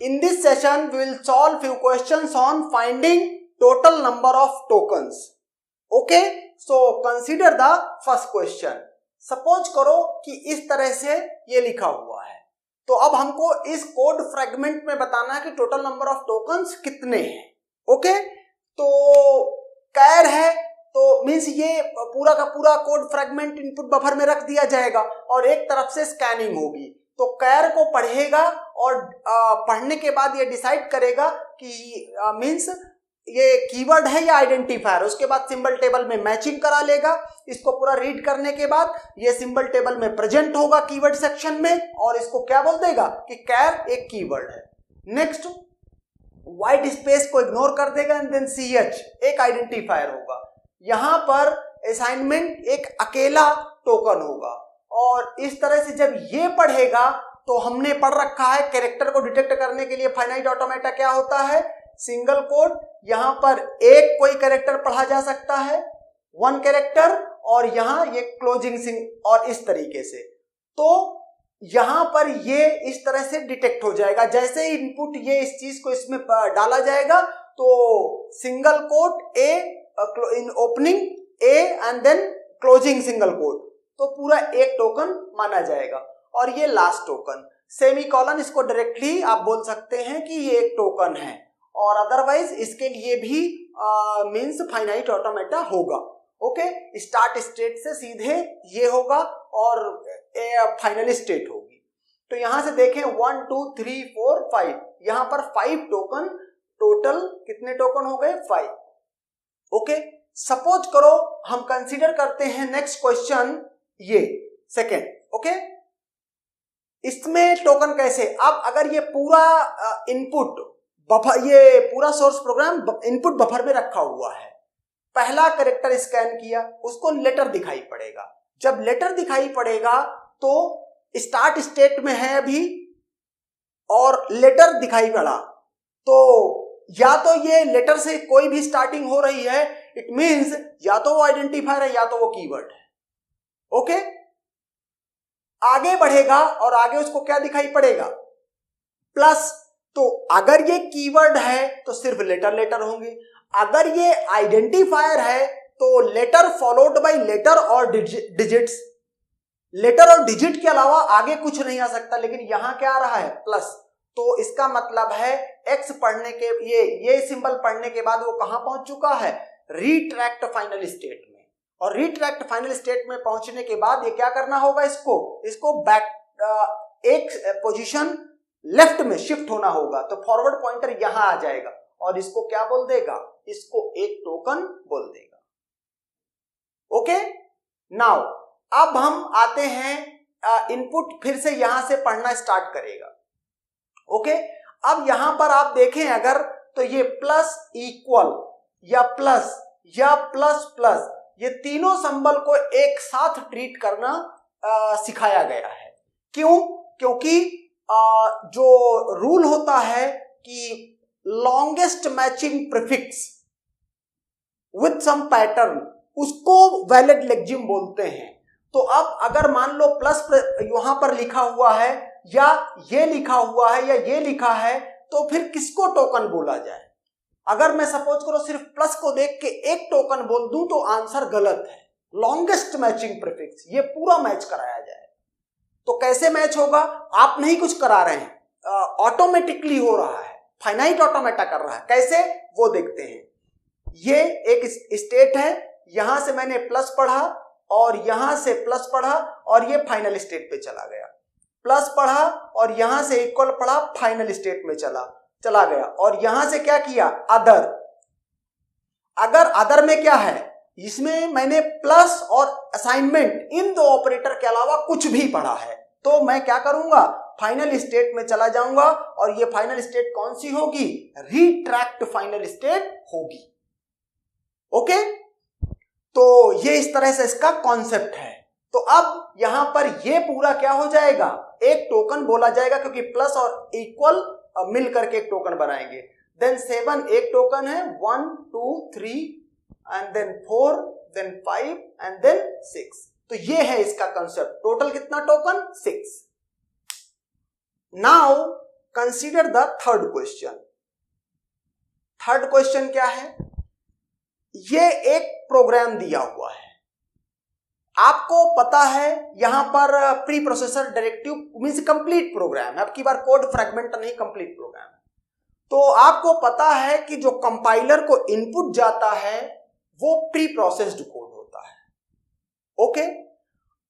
In this session, we will solve few questions on finding total number of tokens. Okay, so consider the first question. Suppose करो कि इस तरह से ये लिखा हुआ है, तो अब हमको इस कोड फ्रेगमेंट में बताना है कि टोटल नंबर ऑफ टोकन्स कितने हैं. ओके, तो कैर है तो मीन्स ये पूरा का पूरा कोड फ्रेगमेंट इनपुट बफर में रख दिया जाएगा और एक तरफ से स्कैनिंग होगी. तो कैर को पढ़ेगा और पढ़ने के बाद ये डिसाइड करेगा कि मीन्स ये कीवर्ड है या आइडेंटिफायर. उसके बाद सिंबल टेबल में मैचिंग करा लेगा. इसको पूरा रीड करने के बाद ये सिंबल टेबल में प्रेजेंट होगा कीवर्ड सेक्शन में और इसको क्या बोल देगा कि कैर एक कीवर्ड है. नेक्स्ट व्हाइट स्पेस को इग्नोर कर देगा एंड देन CH एक आइडेंटिफायर होगा. यहां पर असाइनमेंट एक अकेला टोकन होगा और इस तरह से जब ये पढ़ेगा तो हमने पढ़ रखा है कैरेक्टर को डिटेक्ट करने के लिए फाइनाइट ऑटोमेटा क्या होता है, सिंगल कोड. यहां पर एक कोई कैरेक्टर पढ़ा जा सकता है, वन कैरेक्टर, और यहां ये क्लोजिंग सिंग और इस तरीके से. तो यहां पर ये इस तरह से डिटेक्ट हो जाएगा. जैसे ही इनपुट ये इस चीज को इसमें डाला जाएगा तो single quote a in opening a and then closing single quote, तो पूरा एक टोकन माना जाएगा. और ये लास्ट टोकन सेमीकोलन, इसको डायरेक्टली आप बोल सकते हैं कि ये एक टोकन है और अदरवाइज इसके लिए भी मींस फाइनाइट ऑटोमेटा होगा. ओके, स्टार्ट स्टेट से सीधे ये होगा और फाइनल स्टेट होगी. तो यहां से देखें 1 2 3 4 5, यहां पर 5 टोकन, टोटल कितने टोकन हो गए 5. ओके, सपोज करो हम कंसीडर करते हैं नेक्स्ट क्वेश्चन ये सेकेंड. ओके, इसमें टोकन कैसे, अब अगर ये पूरा इनपुट बफर, ये पूरा सोर्स प्रोग्राम इनपुट बफर में रखा हुआ है, पहला कैरेक्टर स्कैन किया, उसको लेटर दिखाई पड़ेगा. जब लेटर दिखाई पड़ेगा तो स्टार्ट स्टेट में है अभी और लेटर दिखाई पड़ा, तो या तो ये लेटर से कोई भी स्टार्टिंग हो रही है, इट मींस या तो वो आइडेंटिफायर है या तो वो कीवर्ड है. ओके, आगे बढ़ेगा और आगे उसको क्या दिखाई पड़ेगा, प्लस. तो अगर ये कीवर्ड है तो सिर्फ लेटर लेटर होंगे, अगर ये आइडेंटिफायर है तो लेटर फॉलोड बाय लेटर और डिजिट्स. लेटर और डिजिट के अलावा आगे कुछ नहीं आ सकता, लेकिन यहां क्या आ रहा है प्लस. तो इसका मतलब है एक्स पढ़ने के ये सिंबल पढ़ने के बाद वो कहां पहुंच चुका है, रिट्रैक्ट फाइनल स्टेट में. और रिट्रैक्ट फाइनल स्टेट में पहुंचने के बाद ये क्या करना होगा, इसको बैक एक पोजीशन लेफ्ट में शिफ्ट होना होगा. तो फॉरवर्ड पॉइंटर यहां आ जाएगा और इसको क्या बोल देगा, इसको एक टोकन बोल देगा. ओके, नाउ अब हम आते हैं इनपुट फिर से यहां से पढ़ना स्टार्ट करेगा. ओके, अब यहां पर आप देखें अगर तो ये प्लस इक्वल या प्लस प्लस ये तीनों सिंबल को एक साथ ट्रीट करना सिखाया गया है. क्यों, क्योंकि जो रूल होता है कि longest matching prefix with some pattern, उसको वैलिड लेक्जिम बोलते हैं. तो अब अगर मान लो प्लस यहां पर लिखा हुआ है या ये लिखा हुआ है या ये लिखा है, तो फिर किसको टोकन बोला जाए. अगर मैं सपोज करो सिर्फ प्लस को देख के एक टोकन बोल दूं तो आंसर गलत है. लॉन्गेस्ट मैचिंग प्रीफिक्स ये पूरा मैच कराया जाए. तो कैसे मैच होगा, आप नहीं कुछ करा रहे हैं, ऑटोमेटिकली हो रहा है, फाइनाइट ऑटोमेटा कर रहा है. कैसे वो देखते हैं. ये एक स्टेट है, यहां से मैंने प्लस पढ़ा और यहां से प्लस पढ़ा और ये फाइनल स्टेट पे चला गया. प्लस पढ़ा और यहां से इक्वल पढ़ा, फाइनल स्टेट में चला गया. और यहां से क्या किया, अदर. अगर अदर में क्या है, इसमें मैंने प्लस और असाइनमेंट इन दो ऑपरेटर के अलावा कुछ भी पढ़ा है, तो मैं क्या करूंगा, फाइनल स्टेट में चला जाऊंगा और ये फाइनल स्टेट कौन सी होगी, रिट्रैक्ट फाइनल स्टेट होगी. ओके, तो ये इस तरह से इसका कॉन्सेप्ट है. तो अब यहां पर ये पूरा क्या हो जाएगा, एक टोकन बोला जाएगा, क्योंकि प्लस और इक्वल मिल करके एक टोकन बनाएंगे. देन 7 एक टोकन है, 1 2 3 and then 4 then 5 and then 6. तो ये है इसका कंसेप्ट. टोटल कितना token, 6. Now consider the third question. Third question क्या है? ये एक प्रोग्राम दिया हुआ है, आपको पता है यहां पर preprocessor directive means complete program है, अब की बार कोड फ्रैगमेंट नहीं, कंप्लीट प्रोग्राम है। तो आपको पता है कि जो कंपाइलर को इनपुट जाता है वो प्री प्रोसेस्ड कोड होता है। ओके,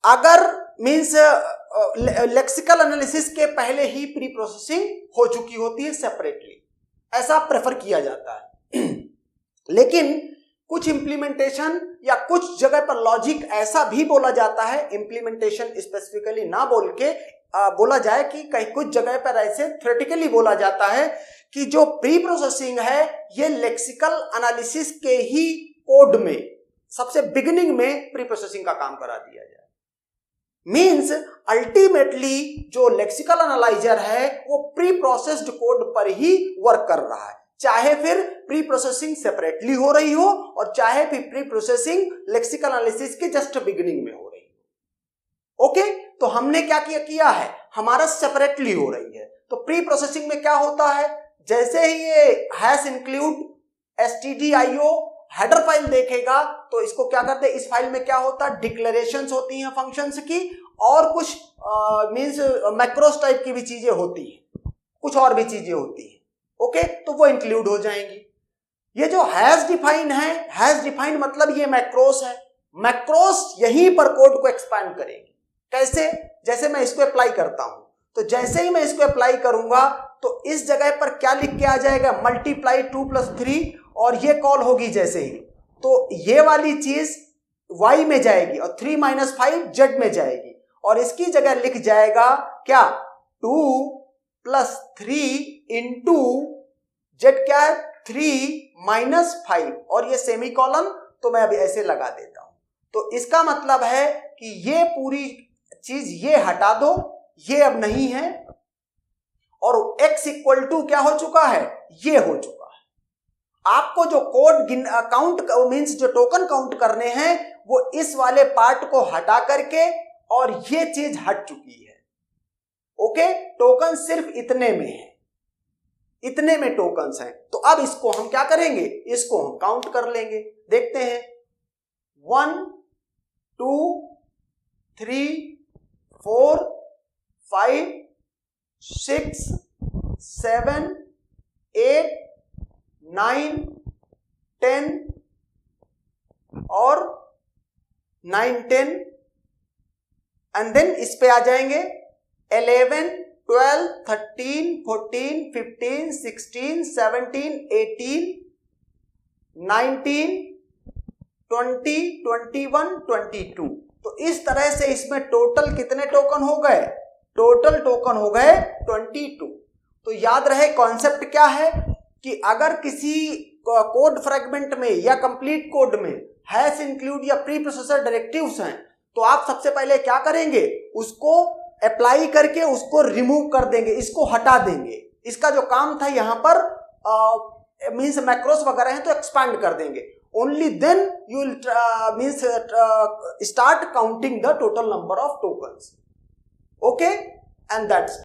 अगर मींस लेक्सिकल एनालिसिस के पहले ही प्री प्रोसेसिंग हो चुकी होती है सेपरेटली, ऐसा प्रेफर किया जाता है। लेकिन कुछ इंप्लीमेंटेशन या कुछ जगह पर लॉजिक ऐसा भी बोला जाता है, इंप्लीमेंटेशन स्पेसिफिकली ना बोल के बोला जाए कि कहीं कुछ जगह पर ऐसे थ्योरेटिकली बोला जाता है कि जो प्री प्रोसेसिंग है ये लेक्सिकल एनालिसिस के ही कोड में सबसे बिगिनिंग में प्री प्रोसेसिंग का काम करा दिया जाए। मींस अल्टीमेटली जो लेक्सिकल एनालाइजर है वो प्री प्रोसेस्ड कोड पर ही वर्क कर रहा है, चाहे फिर प्री प्रोसेसिंग सेपरेटली हो रही हो और चाहे फिर प्री प्रोसेसिंग लेक्सिकल एनालिसिस के जस्ट बिगिनिंग में हो रही हो। ओके, तो हमने क्या किया है, हमारा सेपरेटली हो रही है। तो प्री प्रोसेसिंग में क्या होता है, जैसे ही ये hash include stdio header file देखेगा तो इसको क्या करते हैं, इस फाइल में क्या होता है, डिक्लेरेशंस होती हैं फंक्शंस की और कुछ मींस मैक्रोस टाइप की भी चीजें होती हैं, कुछ और भी चीजें होती हैं। ओके, तो वो इंक्लूड हो जाएंगी। ये जो हैश डिफाइन है, हैश डिफाइन मतलब ये मैक्रोस है, मैक्रोस यहीं पर कोड को एक्सपैंड करेंगे। कैसे? जैसे मैं इसको अप्लाई करता हूं, तो जैसे ही मैं इसको अप्लाई करूंगा तो इस जगह पर क्या लिख के आ जाएगा, मल्टीप्लाई 2 + 3 और ये कॉल होगी जैसे ही, तो ये वाली चीज y में जाएगी और 3 - 5 z में जाएगी और इसकी जगह लिख जाएगा क्या, 2 + 3 इंटू z क्या है, 3 - 5 और ये सेमीकोलन, तो मैं अभी ऐसे लगा देता हूं। तो इसका मतलब है कि ये पूरी चीज ये हटा दो, ये अब नहीं है और x = क्या हो चुका है, ये हो चुका है। आपको जो कोड काउंट मींस जो टोकन काउंट करने हैं वो इस वाले पार्ट को हटा करके, और ये चीज हट चुकी है। ओके, टोकन सिर्फ इतने में है, इतने में टोकन्स हैं। तो अब इसको हम क्या करेंगे, इसको हम काउंट कर लेंगे। देखते हैं, 1 2 3 4 5 6 7 8 9 10 और 9 10 एंड देन इस पे आ जाएंगे 11 12 13 14 15 16 17 18 19 20 21 22। तो इस तरह से इसमें टोटल कितने टोकन हो गए, टोटल टोकन हो गए 22। तो याद रहे कॉन्सेप्ट क्या है कि अगर किसी कोड फ्रेगमेंट में या कंप्लीट कोड में हैश इंक्लूड या प्री प्रोसेसर डायरेक्टिव्स हैं, तो आप सबसे पहले क्या करेंगे, उसको अप्लाई करके उसको रिमूव कर देंगे, इसको हटा देंगे। इसका जो काम था यहां पर मींस मैक्रोस वगैरह हैं तो एक्सपांड कर देंगे। Only then you will means start counting the total number of tokens. Okay, and that's